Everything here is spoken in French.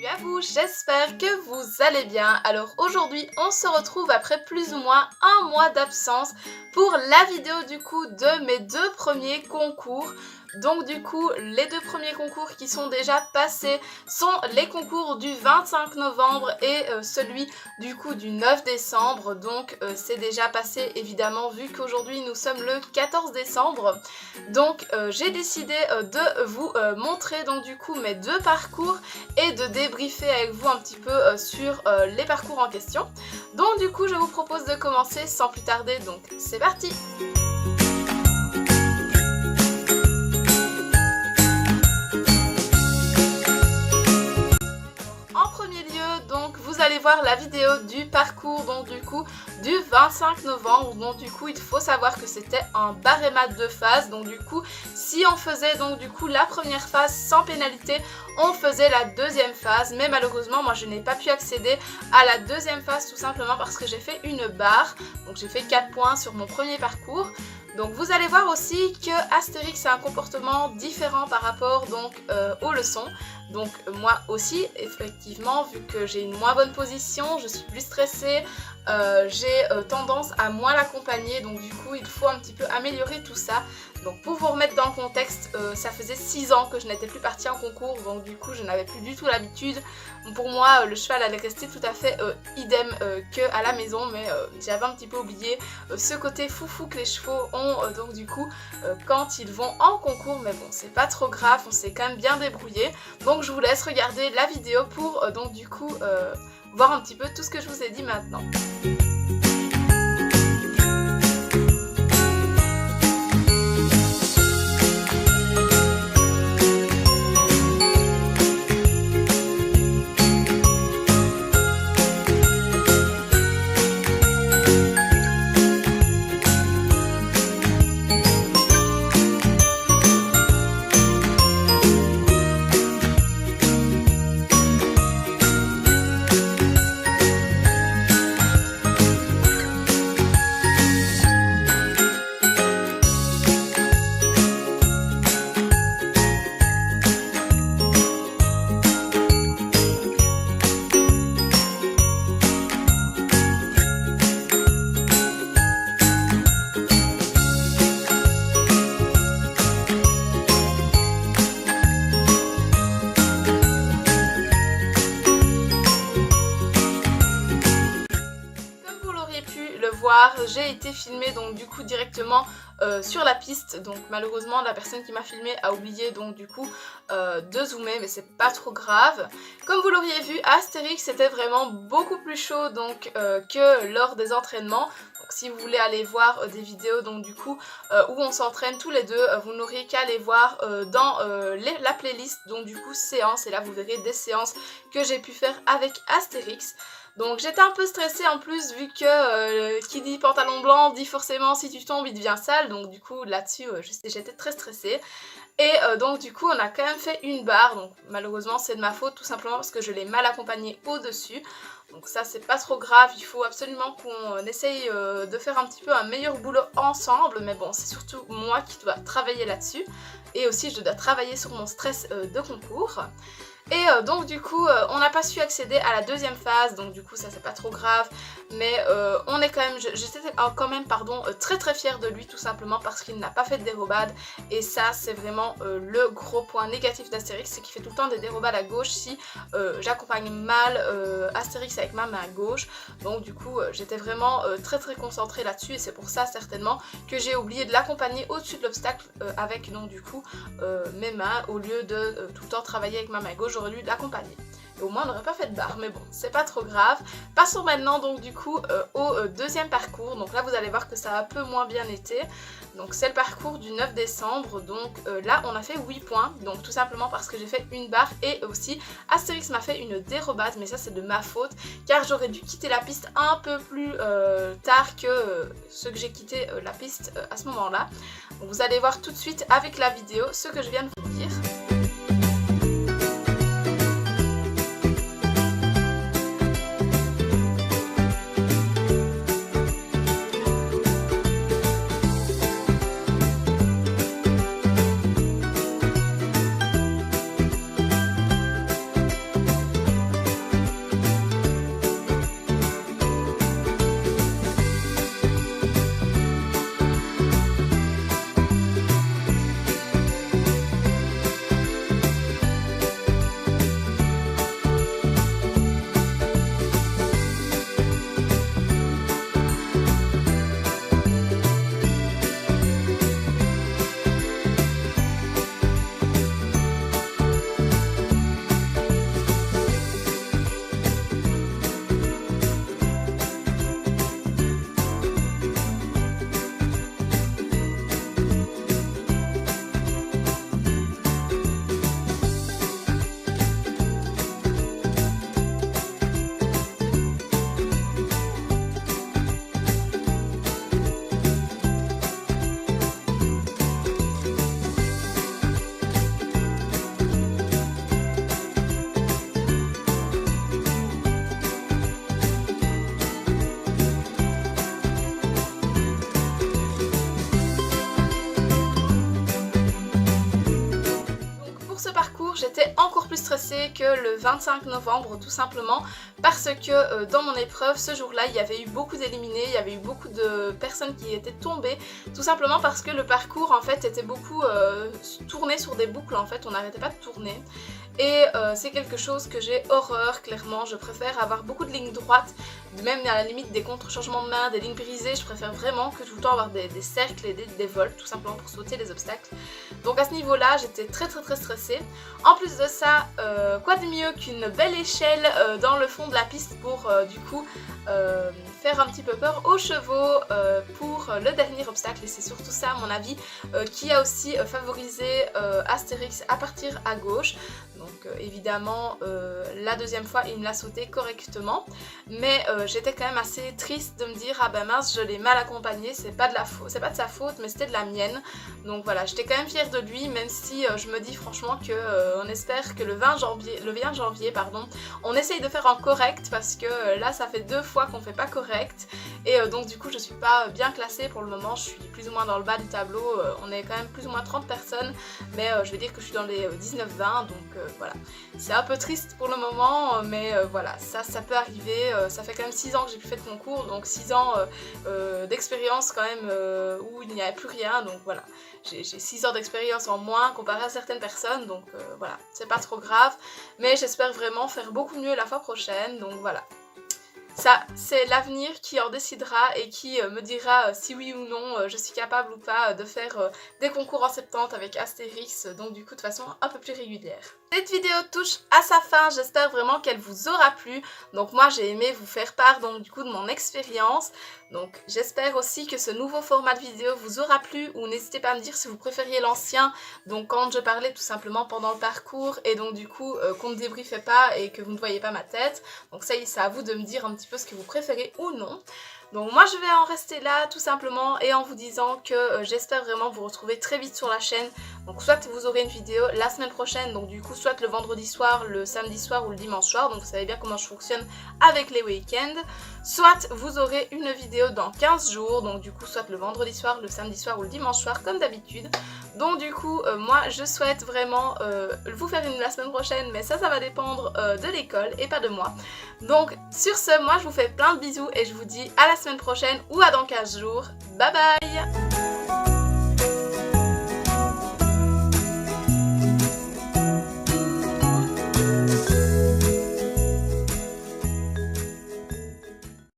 Salut à vous, j'espère que vous allez bien. Alors aujourd'hui on se retrouve après plus ou moins un mois d'absence pour la vidéo du coup de mes deux premiers concours. Donc du coup les deux premiers concours qui sont déjà passés sont les concours du 25 novembre et celui du coup du 9 décembre. Donc c'est déjà passé évidemment vu qu'aujourd'hui nous sommes le 14 décembre. Donc j'ai décidé de vous montrer donc du coup mes deux parcours et de débriefer avec vous un petit peu sur les parcours en question. Donc du coup je vous propose de commencer sans plus tarder, donc c'est parti! Donc vous allez voir la vidéo du parcours donc du coup du 25 novembre. Donc du coup il faut savoir que c'était un barème de phase. Donc du coup si on faisait donc du coup la première phase sans pénalité, on faisait la deuxième phase. Mais malheureusement moi je n'ai pas pu accéder à la deuxième phase tout simplement parce que j'ai fait une barre. Donc j'ai fait 4 points sur mon premier parcours. Donc vous allez voir aussi que Astérix a un comportement différent par rapport donc aux leçons. Donc moi aussi effectivement vu que j'ai une moins bonne position, je suis plus stressée, j'ai tendance à moins l'accompagner, donc du coup il faut un petit peu améliorer tout ça. Donc pour vous remettre dans le contexte, ça faisait 6 ans que je n'étais plus partie en concours, donc du coup je n'avais plus du tout l'habitude. Pour moi le cheval allait rester tout à fait idem qu'à la maison, mais j'avais un petit peu oublié ce côté foufou que les chevaux ont donc du coup quand ils vont en concours. Mais bon c'est pas trop grave, on s'est quand même bien débrouillé. Donc je vous laisse regarder la vidéo pour donc du coup voir un petit peu tout ce que je vous ai dit maintenant. J'ai été filmée donc du coup directement sur la piste, donc malheureusement la personne qui m'a filmée a oublié donc du coup de zoomer, mais c'est pas trop grave. Comme vous l'auriez vu, Astérix c'était vraiment beaucoup plus chaud donc que lors des entraînements. Donc si vous voulez aller voir des vidéos donc du coup où on s'entraîne tous les deux, vous n'aurez qu'à aller voir dans la playlist donc du coup séances, et là vous verrez des séances que j'ai pu faire avec Astérix. Donc j'étais un peu stressée en plus vu que qui dit pantalon blanc dit forcément si tu tombes il devient sale. Donc du coup là-dessus j'étais très stressée. Et donc du coup on a quand même fait une barre. Donc malheureusement c'est de ma faute tout simplement parce que je l'ai mal accompagnée au-dessus. Donc ça c'est pas trop grave, il faut absolument qu'on essaye de faire un petit peu un meilleur boulot ensemble. Mais bon c'est surtout moi qui dois travailler là-dessus. Et aussi je dois travailler sur mon stress de concours. Et donc du coup on n'a pas su accéder à la deuxième phase, donc du coup ça c'est pas trop grave, mais on est quand même, j'étais quand même très fière de lui tout simplement parce qu'il n'a pas fait de dérobade. Et ça c'est vraiment le gros point négatif d'Astérix, c'est qu'il fait tout le temps des dérobades à gauche si j'accompagne mal Astérix avec ma main gauche. Donc du coup j'étais vraiment très concentrée là-dessus, et c'est pour ça certainement que j'ai oublié de l'accompagner au-dessus de l'obstacle avec donc du coup mes mains, au lieu de tout le temps travailler avec ma main gauche. J'aurais dû l'accompagner. Et au moins on n'aurait pas fait de barre, mais bon, c'est pas trop grave. Passons maintenant donc du coup au deuxième parcours. Donc là vous allez voir que ça a un peu moins bien été. Donc c'est le parcours du 9 décembre. Donc là on a fait 8 points. Donc tout simplement parce que j'ai fait une barre, et aussi Astérix m'a fait une dérobade. Mais ça c'est de ma faute car j'aurais dû quitter la piste un peu plus tard que ce que j'ai quitté la piste à ce moment là. Donc vous allez voir tout de suite avec la vidéo ce que je viens de vous dire. stressée que le 25 novembre tout simplement parce que dans mon épreuve ce jour-là il y avait eu beaucoup d'éliminés, il y avait eu beaucoup de personnes qui étaient tombées tout simplement parce que le parcours en fait était beaucoup tourné sur des boucles en fait, on n'arrêtait pas de tourner et c'est quelque chose que j'ai horreur clairement, je préfère avoir beaucoup de lignes droites, même à la limite des contre-changements de main, des lignes brisées, je préfère vraiment que tout le temps avoir des cercles et des vols tout simplement pour sauter les obstacles. Donc à ce niveau-là j'étais très stressée. En plus de ça, quoi de mieux qu'une belle échelle dans le fond de la piste pour du coup faire un petit peu peur aux chevaux pour le dernier obstacle et c'est surtout ça à mon avis qui a aussi favorisé Astérix à partir à gauche. Donc évidemment la deuxième fois il me l'a sauté correctement mais j'étais quand même assez triste de me dire ah ben mince je l'ai mal accompagné, c'est pas de sa faute mais c'était de la mienne. Donc voilà, j'étais quand même fière de lui même si je me dis franchement que on espère que le 20 janvier pardon, on essaye de faire en correct parce que là ça fait 2 fois qu'on fait pas correct et donc du coup je suis pas bien classée pour le moment, je suis plus ou moins dans le bas du tableau, on est quand même plus ou moins 30 personnes mais je vais dire que je suis dans les 19-20 donc voilà, c'est un peu triste pour le moment mais voilà, ça peut arriver, ça fait quand même 6 ans que j'ai plus fait de concours donc 6 ans d'expérience quand même où il n'y avait plus rien donc voilà, j'ai 6 ans d'expérience en moins comparé à certaines personnes donc voilà, c'est pas trop grave mais j'espère vraiment faire beaucoup mieux la fois prochaine donc voilà. Ça, c'est l'avenir qui en décidera et qui me dira si oui ou non je suis capable ou pas de faire des concours en 70 avec Astérix, donc du coup de façon un peu plus régulière. Cette vidéo touche à sa fin, j'espère vraiment qu'elle vous aura plu. Donc moi j'ai aimé vous faire part donc du coup de mon expérience. Donc j'espère aussi que ce nouveau format de vidéo vous aura plu ou n'hésitez pas à me dire si vous préfériez l'ancien. Donc quand je parlais tout simplement pendant le parcours et donc du coup qu'on ne débriefait pas et que vous ne voyez pas ma tête. Donc ça c'est à vous de me dire un petit peu ce que vous préférez ou non. Donc moi je vais en rester là tout simplement et en vous disant que j'espère vraiment vous retrouver très vite sur la chaîne. Donc soit vous aurez une vidéo la semaine prochaine, donc du coup soit le vendredi soir, le samedi soir ou le dimanche soir, donc vous savez bien comment je fonctionne avec les week-ends. Soit vous aurez une vidéo dans 15 jours, donc du coup soit le vendredi soir, le samedi soir ou le dimanche soir comme d'habitude. Donc du coup moi je souhaite vraiment vous faire une la semaine prochaine mais ça va dépendre de l'école et pas de moi. Donc sur ce moi je vous fais plein de bisous et je vous dis à la semaine prochaine ou à dans 15 jours. Bye bye!